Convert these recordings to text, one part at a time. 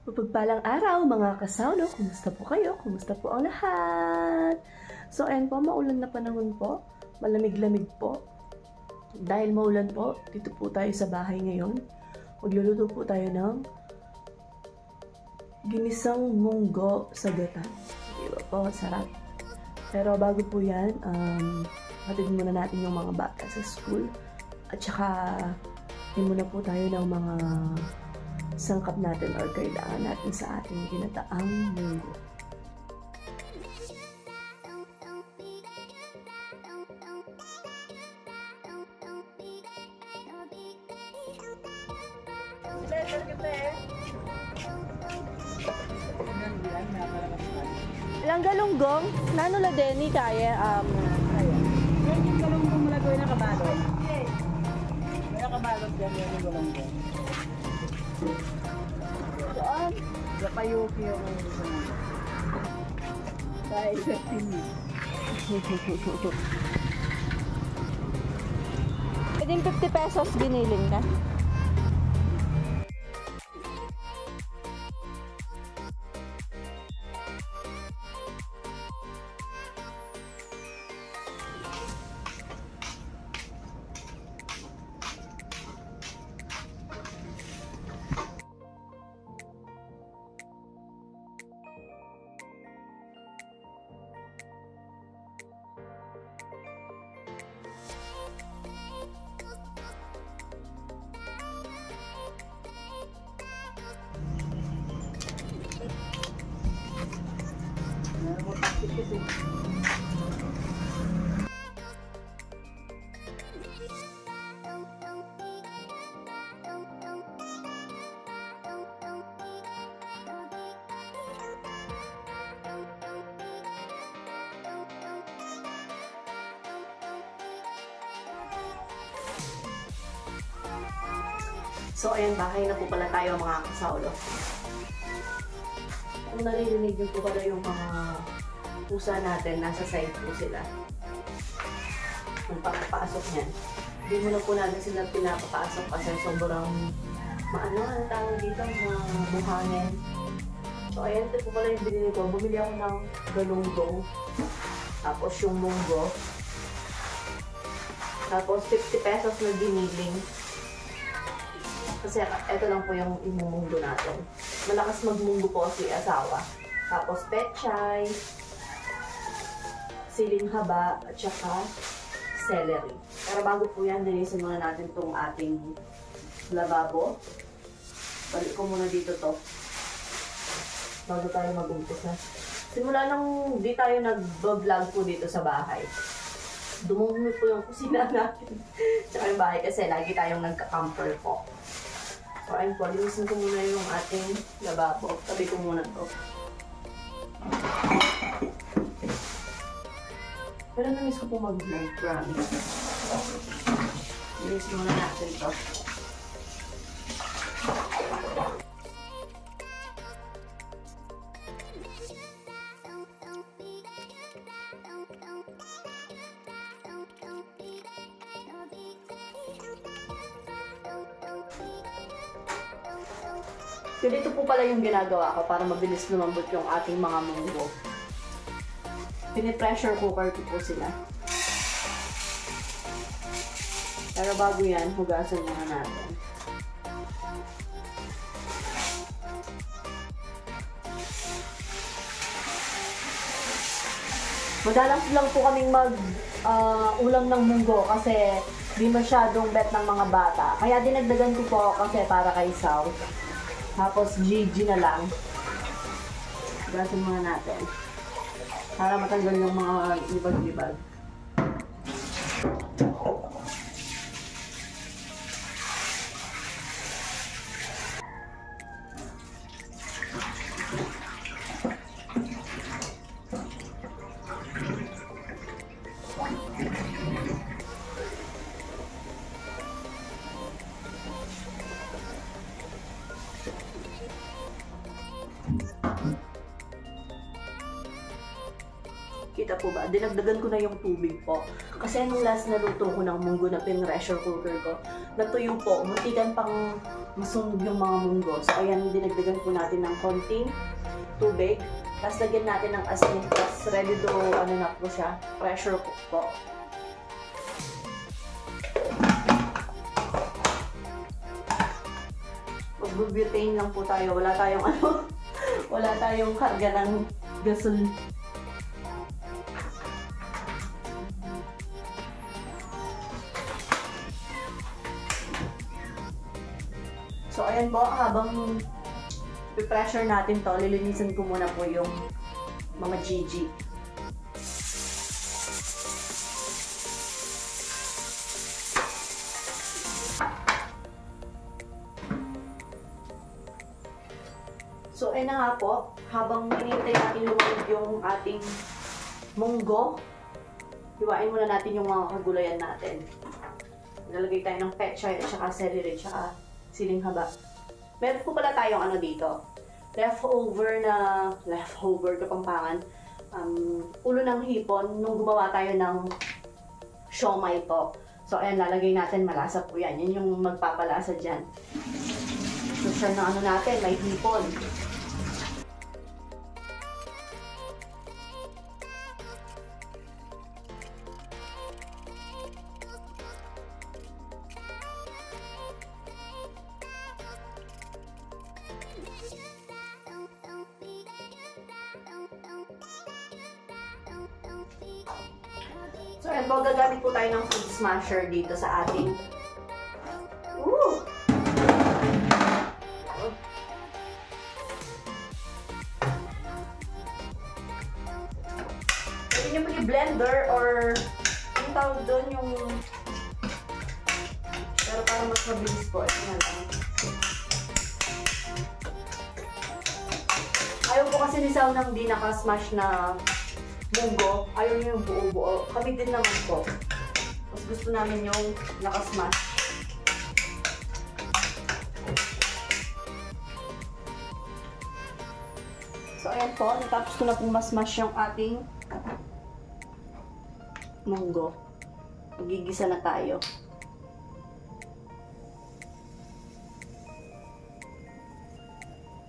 Mapagpalang araw mga kasawlo, kumusta po kayo? Kumusta po ang lahat? So ayan po, maulan na panahon po, malamig-lamig po. Dahil maulan po, dito po tayo sa bahay ngayon. Magluluto po tayo ng ginisang munggo sa gata. Diba po, sarap. Pero bago po yan, hatid muna natin yung mga bata sa school. At saka, yun muna po tayo ng mga sangkap natin or kailangan natin sa ating ginataang munggo. Ilang galunggong? Nano la Denny kaya Yung galunggong mula gawin na kabalot. Kaya kabalot dyan yung galunggong. doon. Kapayuki yung dahil sa tini. Pwedeng 50 pesos giniling ka. So, ayan, bahay na po pala tayo mga kasawlo. Kung naririnig nyo po pala yung mga pusa natin, nasa side po sila. Kung papapasok niyan. Hindi mo na po natin sila pinapapasok kasi sobrang maano ang tawag dito, mga buhangin. So, ayan, ito po pala yung binili ko. Bumili ako ng galunggong. Tapos yung munggo. Tapos 50 pesos na giniling. Kasi ito lang po yung imumunggo natin. Malakas magmunggo po si asawa. Tapos pechay, siling haba, at saka celery. Pero bago po yan, linisin muna natin itong ating lababo. Balik ko muna dito to. Bago tayo mag-umpisa. Simula nang di tayo nag-vlog po dito sa bahay. Dumumi po yung kusina natin. Tsaka yung bahay kasi lagi tayong nagka-camper po. So, ayun po, linisin ko muna yung ating lababo. Tabi ko muna to. Pero namiss ko po mag-vlog, promise. Linisin muna natin to. Ganito po pala yung ginagawa ko para mabilis lumambot yung ating mga munggo. Pinipressure cooker ko po sila. Pero bago yan, hugasan muna natin. Madalas lang po kaming ulam ng munggo kasi di masyadong bet ng mga bata. Kaya dinagdagan ko po kasi para kay Sao. Tapos GG na lang. Gasin muna natin. Para matanggal yung mga libag-libag. Kita po ba? Dinagdagan ko na yung tubig po. Kasi nung last na luto ko ng munggo na pin-pressure cooker ko, natuyo po. Muntikan pang masunog yung mga munggo. So, ayan, dinagdagan po natin ng konting tubig. Tapos, lagyan natin ng asin. Tapos, ready to, ano na po siya, pressure cook po. Mag-butane lang po tayo. Wala tayong ano, wala tayong karga ng gasol. So, ayan po, habang i-pressure natin to, lilinisan ko muna po yung mga GG. So, ayun na nga po, habang hinihintay natin lumamig yung ating munggo, hiwain muna natin yung mga kagulayan natin. Nalagay tayo ng pechay at saka celery at saka siling haba. Meron po pala tayong ano dito, leftover Kapampangan, ulo ng hipon nung gumawa tayo ng siomai po. So, ayan, lalagay natin, malasa po yan. Yan yung magpapalasa dyan. So, sure na ano natin, may hipon. So, ayan po, gagamit po tayo ng food smasher dito sa ating pwede nyo po i-blender or yung tawag doon yung pero para mas mabilis po. Ito na lang. Ayaw po kasi ni Sao nang di nakasmash na munggo, ayaw nyo yung buo-buo. Kami din naman po. Mas gusto namin yung nakasmash. So, ayan po. Natapos ko na pong masmash yung ating munggo. Magigisa na tayo.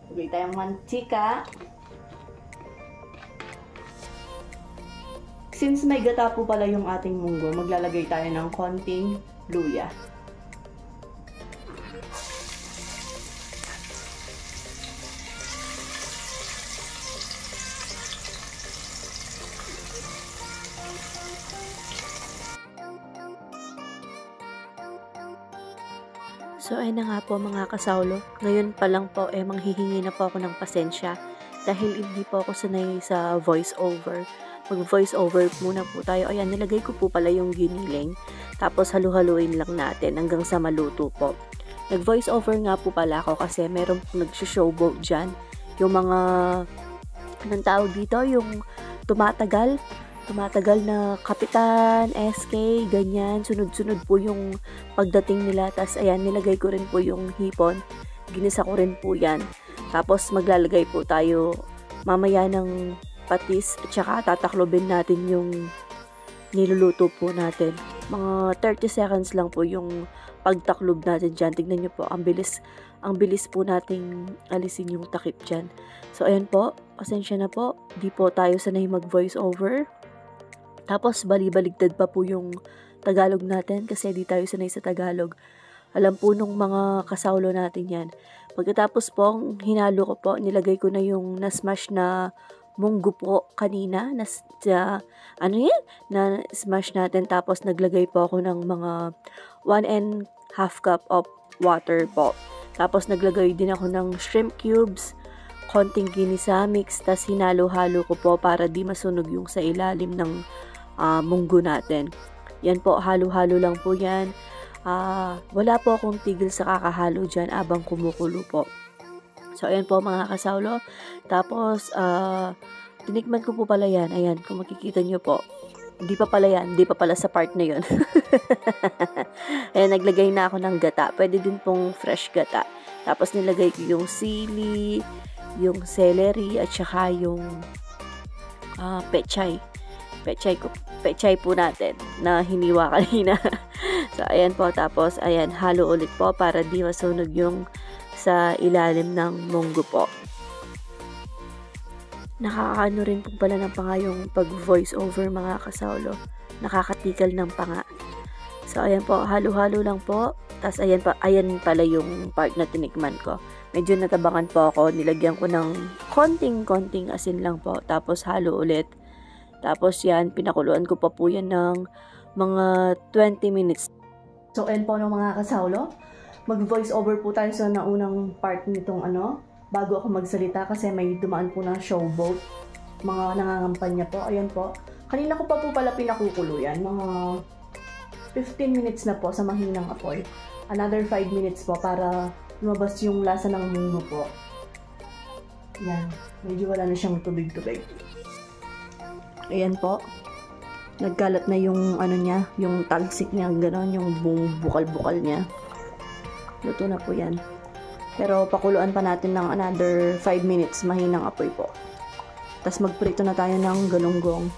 Lagay tayong mantika. Since may gata po pala yung ating munggo, maglalagay tayo ng konting luya. So ay na nga po mga kasawlo, ngayon pa lang po manghihingi na po ako ng pasensya dahil hindi po ako sanay sa voice over. Mag-voice over muna po tayo. Ayan, nilagay ko po pala yung giniling. Tapos halu-haluin lang natin hanggang sa maluto po. Nag-voice over nga po pala ako kasi meron po nag-showboat dyan. Yung mga, anong tawag dito? Yung tumatagal na kapitan, SK, ganyan. Sunod-sunod po yung pagdating nila. Tapos ayan, nilagay ko rin po yung hipon. Ginisa ko rin po yan. Tapos maglalagay po tayo mamaya ng patis at saka tataklobin natin yung niluluto po natin. Mga 30 seconds lang po yung pagtaklob natin dyan. Tignan nyo po, ang bilis po nating alisin yung takip dyan. So, ayan po, pasensya na po. Di po tayo sanay mag-voice over. Tapos, bali-baligtad pa po yung Tagalog natin kasi di tayo sanay sa Tagalog. Alam po nung mga kasawlo natin yan. Pagkatapos po, hinalo ko po, nilagay ko na yung na-smash na munggo po kanina na smash natin. Tapos naglagay po ako ng mga 1.5 cup of water po. Tapos naglagay din ako ng shrimp cubes, konting ginisa mix, tas hinalo-halo ko po para di masunog yung sa ilalim ng munggo natin. Yan po, halo-halo lang po yan. Wala po akong tigil sa kakahalo dyan abang kumukulo po. So, ayan po mga kasawlo. Tapos, tinikman ko po pala yan. Ayan, kung makikita nyo po. Hindi pa pala yan. Hindi pa pala sa part na yun. Ayan, naglagay na ako ng gata. Pwede din pong fresh gata. Tapos, nilagay ko yung sili, yung celery, at saka yung pechay. Pechay po natin na hiniwa kanina. So, ayan po. Tapos, ayan, halo ulit po para di masunog yung sa ilalim ng munggo po. Nakakaano rin po pala ng panga yung pag voice over mga kasaulo. Nakakatikal ng panga. So ayan po, halo-halo lang po. Tapos ayan pala yung part na tinikman ko. Medyo natabangan po ako. Nilagyan ko ng konting asin lang po. Tapos halo ulit. Tapos yan, pinakuluan ko pa po yan ng mga 20 minutes. So ayan po ng mga kasaulo. Mag-voice over po tayo sa naunang part nitong bago ako magsalita kasi may dumaan po ng showboat. Mga nangangampanya po. Ayan po. Kanina ko pa po pala pinakukulo yan. Mga 15 minutes na po sa mahinang apoy. Another 5 minutes po para lumabas yung lasa ng munggo po. Yan. Medyo wala na siyang tubig-tubig. Ayan po. Nagkalat na yung niya, yung talsik niya, gano'n, yung bukal-bukal niya. Luto na po yan. Pero pakuluan pa natin ng another 5 minutes, mahinang apoy po. Tapos magprito na tayo ng galunggong.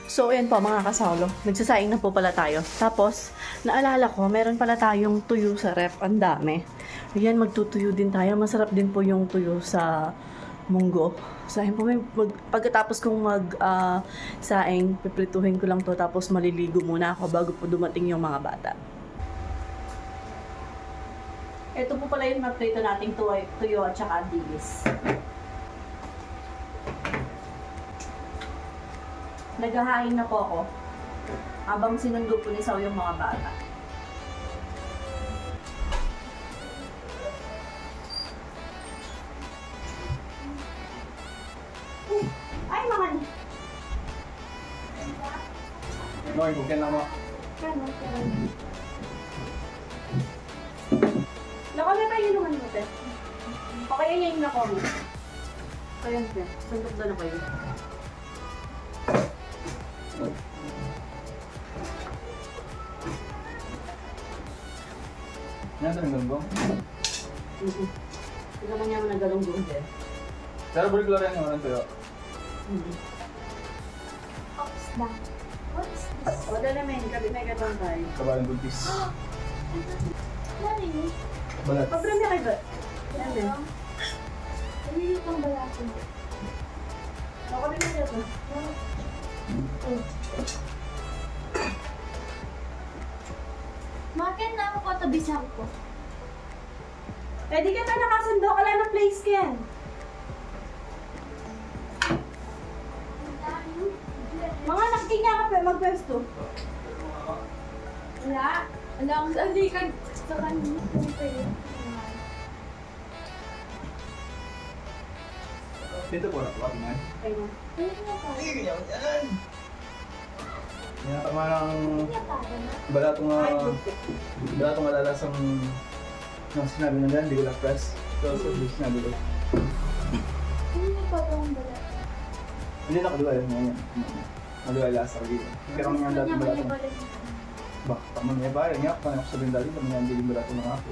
So, ayan po mga kasaulo. Nagsasaing na po pala tayo. Tapos, naalala ko, meron pala tayong tuyo sa ref. Ang dami. Ayan, magtutuyo din tayo. Masarap din po yung tuyo sa munggo. So, ayan po, pagkatapos kong saing, piprituhin ko lang to. Tapos, maliligo muna ako bago po dumating yung mga bata. Ito po pala yung magprito nating tuyo at saka dilis. Naghahain na po ako habang sinundo po ni Sao yung mga bata. Ay, mga Noy, bukan lama. Nakala tayo naman mo, te. O kaya yung nako mo. Kaya, te. Sundok doon ako yun. Yan ito ng galunggong. Hindi naman niya mo naggalunggong din. Pero balik lang yan yung ano sa'yo. Ops na. What is this? O, dala men. Kabit na gatong tayo. Kabalang buntis. Ano yun? Balat. Pabrami kayo ba? Yan din. Nalilip ang balakin. Ako din na dito. Makin na ako katabisan ko. Eh, di ka na nakasundo. Wala na place Ken. Mga nakikinya ka pa mag-pwesto. Wala. Wala akong salikan sa kanina. Dito po na po. Tingnan. Ayun. Ayun na pa. Yan tama ng balatong alalasang sinabi na yan. Hindi ko lang press. So, sinabi ko. Ano na pa ang balat? Hindi na kaluwa yun. Kaluwa alasa ko dito. Pero kami nga dati balatong. Ba, tama niya ba? Yan nga, paano ko sabihin dati. Tama niya ang dilim balatong ng apo.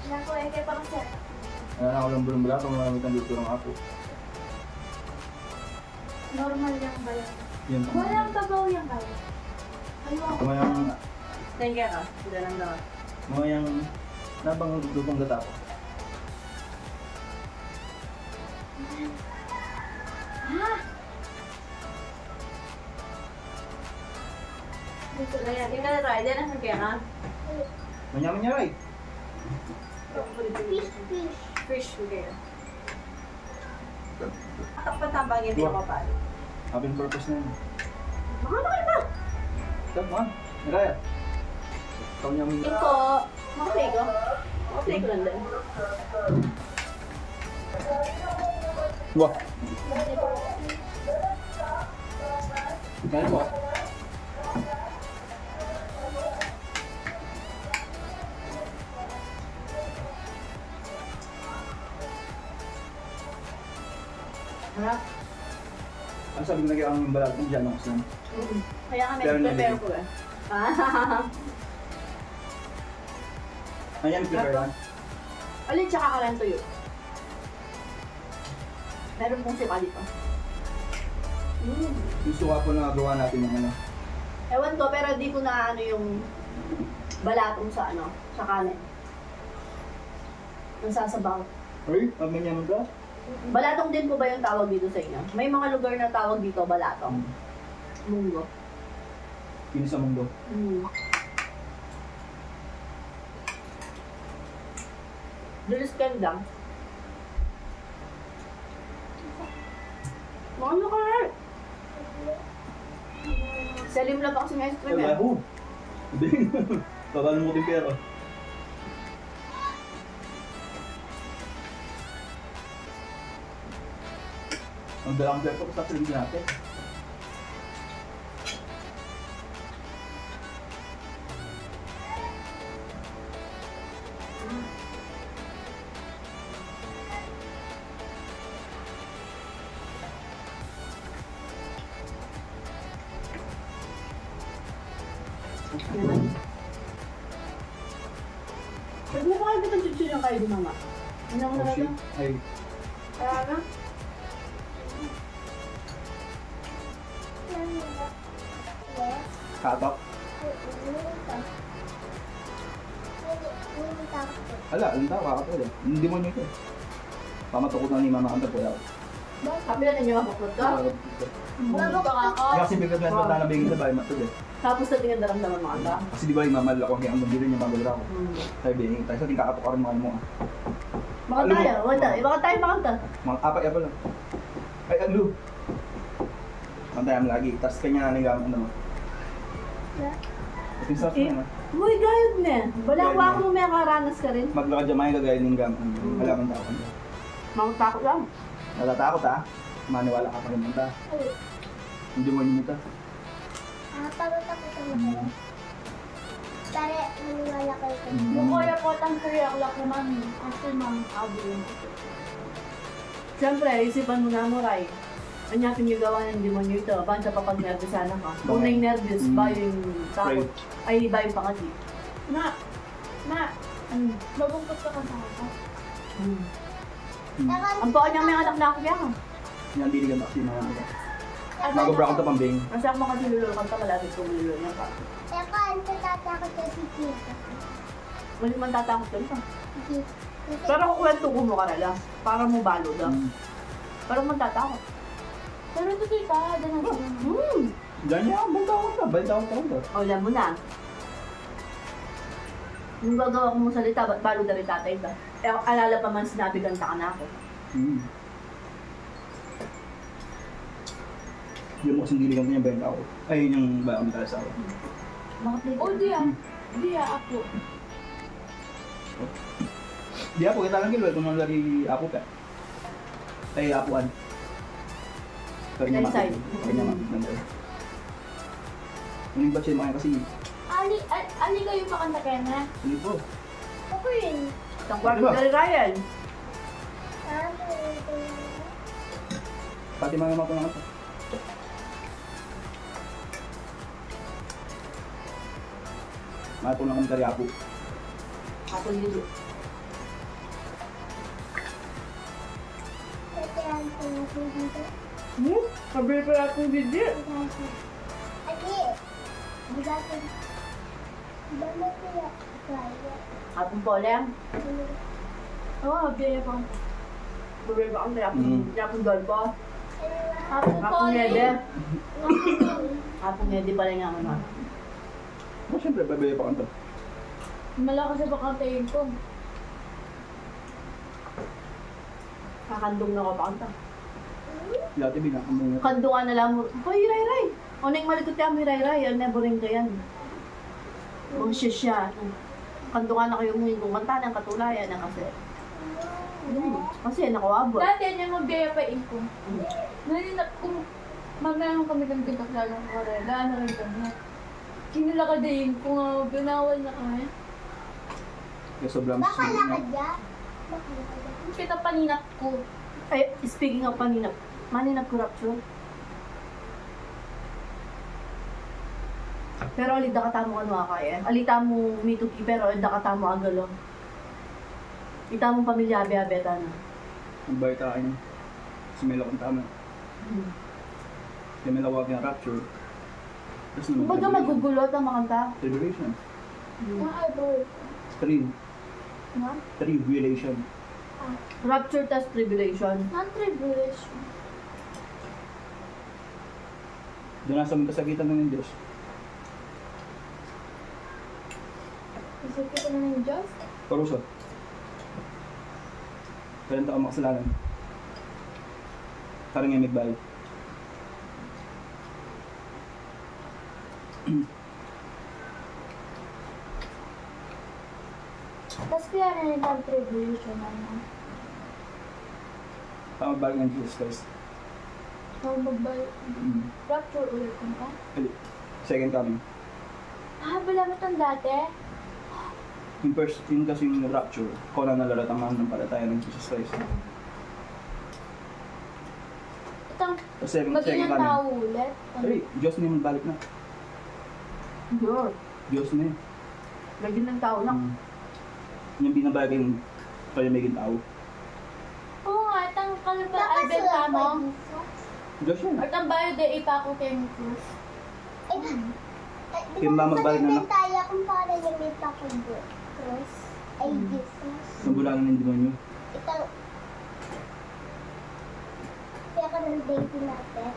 Nako, eh, kaya parang set. Wala na ako lang bulong balatong. Maramit ang dito ng apo. Normal yung balat. Yan tama. Walang babaw yung balat. Ayoko. Tama yung Thank you ka. Sila lang daw. mga yung nabang lupang gata ko. Ha? Ayan, hindi ka na try. Diyan ang kaya ka. Manyaman niya, right? Fish, fish. Fish, kaya. Patambangin din ako pala. Having purpose na yun. Mga naman ba? Stop, man. Naraya. Ikaw niya mga... Ito, okay ko. Okay ko lang din. Wah. Gano'n po? Harap. Ang sabi ko na kaya ang balat ng dyan ako saan. Kaya kami, Pero prepare hindi. ko eh. Ayan, prepare lang. Alin, tsaka ka lang tuyo. Meron pong sipa dito. Yung suka po na gawa natin ng ano. Ewan ko, pero di ko na ano yung balatong sa ano, sa kanin. Ang sasabaw. Ay, manyaman ka? Balatong din po ba yung tawag dito sa inyo? May mga lugar na tawag dito balatong. Munggo. Yun sa mundo. Dulis ka lang. Ano ka na? Salim lang pa kasi may ice Ay, cream eh. wala ko. Hindi. Babalo mo din pera. Ang dalang pera ko sa film natin. Pag mo kayo bitang chuchulang kayo di mama. Ano mo Oh na shit. ito? Ay, Kaya na? katok. Ala, alam tao, kakapal eh. Hindi mo nyo ito. Pamatukot na ni Mama Kanta po yaw. Sabi na ninyo makapunod ka. Mabok ka ako. Kasi bigla na na nabingin sa bahay matod eh. Tapos na tingin daramdaman mo anda. Kasi di ba yung mama lako ang mandiri niya magdura ko. Sabi bingin tayo sa ting kakatok ka rin mga mo ah. Baka Alam mo- tayo, wala. Baka tayo makanta. Mga apat ya lang. Ay, ano? Mantayan lagi. Tapos kanya na nagam ano. Ito yung sauce Eh, na. Uy, gayod na. Wala Gayod ko na. ako may karanas ka rin. Maglakad dyan mga gagawin ng gam. Wala kang tao. Mga takot lang. Natatakot ah. Maniwala ka pa rin punta. Hindi mo yun ito. Pagod ako sa mga. Tare, maniwala kayo sa Yung kaya po tang kariyak naman. Kasi mga abo yun. Siyempre, isipan mo na mo, Ray. Anyapin yung gawa ng demonyo ito. Banda pa pag nervousanan ka. Kung na yung nervous, ba yung takot. Ay, ba yung pakati. Ma, mabungkot ka sa ako. Ang paa niya may anak na ako yan. Yan diligan kasi mga ano. Mag-obra ko ito pambing. Kasi ako makasilulol kanta, malapit kong lulol niya pa. Teka, ano tatakot ka si Tita? Mali man tatakot ka pa. Pero kung kwento ko mo ka na lang, para mo balo lang. Parang magtatakot. Pero ito tita, ganun siya. Diyan niya, bantawang ka. Bantawang ka ba? O, alam mo na. Yung gagawa ko mong salita, ba't balo na rin tatay ba? Eh, alala pa man sinabi ganta ka na ako. Yun mo kasing diligan ko niya benta ako. Ay, yun yung ba kami sa ako. Bakit Oh, di ako. Di ako, kita lang gilwal kung nang lagi ako ka. Ay, apuan. Pero niya Inside. Pero niya makikita. Ano yung batch mo kasi? Ali kayo makanta kaya na? Ano po? Ako yun. Isang kwarto na rin Ryan. Pati mga naman ko na ito. Mato na kong karyapo. Ako nilo. Tatayan ko na po dito. Sabi pa ako hindi. Ate, bigatin. Bala kaya kaya. Atong polem. Oo, biyaya pa. Sabi pa ang yapong dol po. Apong nede. Apong nede pala nga naman. Oh, siyempre, babaya pa kanta. Malakas sa bakantayin ko. Kakandong na ko pa kanta. Dati binakamay nga. Kandungan na lang mo. Hoy, Ray. O nang malikot ka mo, Ray. Ang never rin ka yan. Mga siya. Kandungan na kayo mo yung kumanta ng katulayan na kasi. Kasi nakawabot. Dati niya magbiyapain ko. Nalinap ko. Meron kami ng pinagkasalang karela. Ano rin kami. Kinulakadayin ko nga. Binawal na kami. Kaya sobrang Baka sweet na. nakadya. Pinapaninap ko. Ay, speaking of paninap, Mani nag-corruption. Pero alida ka tamo ano kaya. Alita mo mituki pero alida ka tamo agalo. Ita mo pamilya abe-abeta na. Magbayad tayo. Sumila kong tama. Kaya may lawag yung rapture. Tapos naman. Baga magugulot ang makanta. Tribulation. Mga Tribulation. Rapture tas tribulation. non-tribulation. Doon nasa may kasakitan ng Diyos. Isip ko na ng Diyos. Parusa. Kailan taon makasalanan? Parang yung magbayad. Tapos kaya na yung non-tribulation naman. Pamagbalik ng Jesus Christ. Magbabalik. Rapture ulit ko ka? Second coming. Wala mo itong dati? Yung first, yung kasi yung rapture, kung na nalalatamahan ng palataya ng Jesus Christ. Itong Tapos second mag-ilang coming. tao ulit? Ay, Diyos na yung balik na. Sure. Diyos na yun. Lagi ng tao na. Yung binabagay yung palimigin tao. Oo nga, itong kalaba albenta mo. Diyos yun. At ang bayo de ipako kay Cruz. Yung ba magbalik na tayo kung paano yung may pakibot. Cross. Ay, Jesus. Nabulanan ng demonyo. Ito. Kaya ka ng dating natin.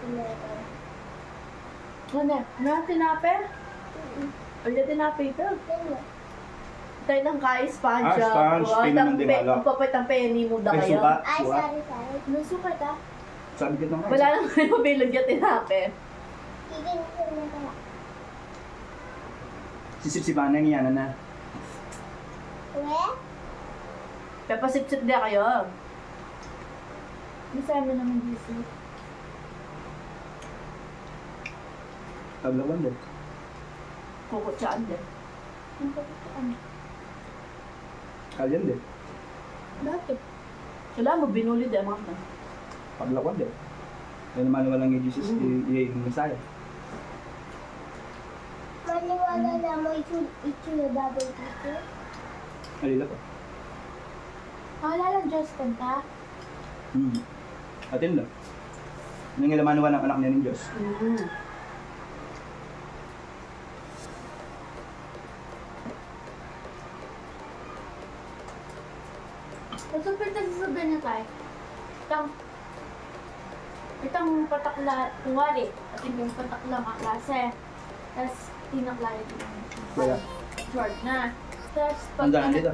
Ano? Ano tinape? Ano tinape ito? Tayo ng ka-sponge. Sponge. Tingnan ng dinala. Ang papait ang penny mo da Ay, kayo. suka. Ay, Suka. sorry. Nasukat ah. Sabi kita nga. Wala nang kayo bilog yung tinape. Kikinsin na kaya. Sisip-sipan na yan na. We? Papasip-sip din kayo. Masaya mo naman Jesus. Tablawan din. Kukutsaan din. Ang kapitaan. Kalyan din. Bakit? Wala mo, binuli din mga ka. Paglawan din. Yan naman walang yung Jesus, yung Messiah. Maniwala na mo itsura double dito. Alila pa. Wala lang Diyos kanta. Atin lang. Yung ilamanuan ng anak niya ng Diyos. Tapos pwede sasabihin niya tayo. Itang patakla, kunwari, at yung patakla mga klase. Tapos tinakla ito ng Wala. short na. Tapos Tandaan dito.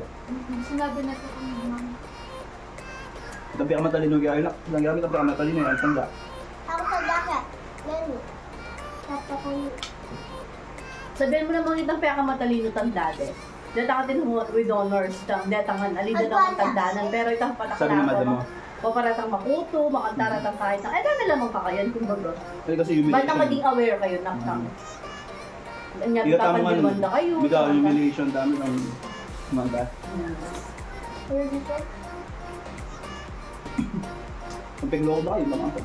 sinabi na ito kung mga Tapi ang matalino gaya anak. Ang gamit ang matalino yung tanda. Ako sa dakat. Nani. Tatakay. Sabihin mo naman itang peka matalino tang dati. Data ka tinungot with honors tang detangan alida na tagdanan pero itang Sabi ng madam mo. patakla o para tang makuto, makantara tang kahit ang dami lamang kakayan kumbaga. Kasi Basta humiliation. maging aware kayo ng tang. Anya Hindi ka tama nga. papandimanda kayo. Bigla humiliation dami ng manda. Where did you Ang piglo ko ba kayo lang ako?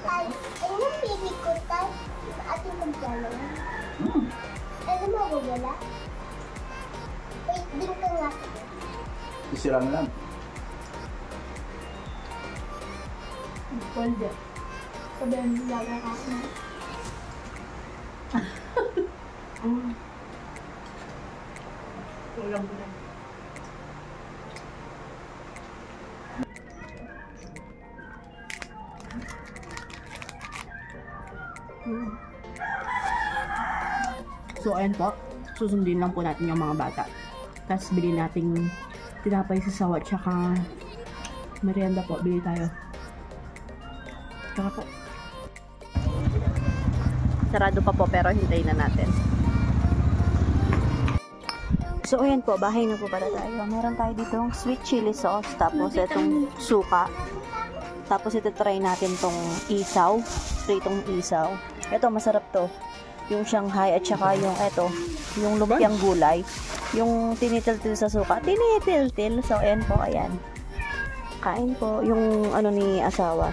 Ay, yung pili ko tayo. Ating magdala. Ano mo wala? Wait, din ka nga. Isira na lang. Pwede. Sabihin mo lala ka na. Kulang ko na. So, ayun po. Susundin lang po natin yung mga bata. Tapos, bili nating tinapay sa sawa. Tsaka, merienda po. Bili tayo. Tsaka po. Sarado pa po pero hintayin na natin. So, ayan po, bahay na po pala tayo. Meron tayo ditong sweet chili sauce, tapos itong suka. Tapos ito try natin tong isaw, pritong isaw. Ito, masarap to. Yung Shanghai at saka yung ito, yung lumpiang gulay. Yung tinitil-til sa suka. Tinitil-til. So, ayan po, ayan. Kain po. Yung ano ni asawa.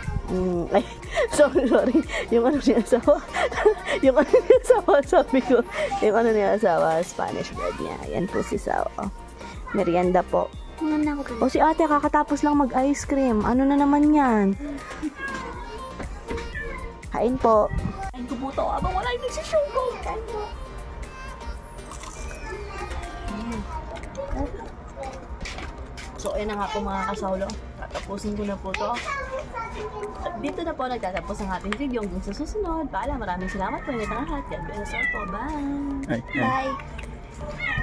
Ay, sorry. Yung ano ni asawa. Yung ano ni asawa, sabi ko. Yung ano ni asawa, Spanish bread niya. Ayan po si Sao. Merienda po. O si ate, kakatapos lang mag-ice cream. Ano na naman yan? Kain po. Kain ko po to. Abang wala yung nagsishow ko. Kain po. So, ayan na nga po mga kasawlo. Tatapusin ko na po to. Dito na po nagtatapos ang ating video. Hanggang sa susunod. Paalam, maraming salamat po. Ingat ang lahat. God bless us all po. Bye! Ay, ay. Bye.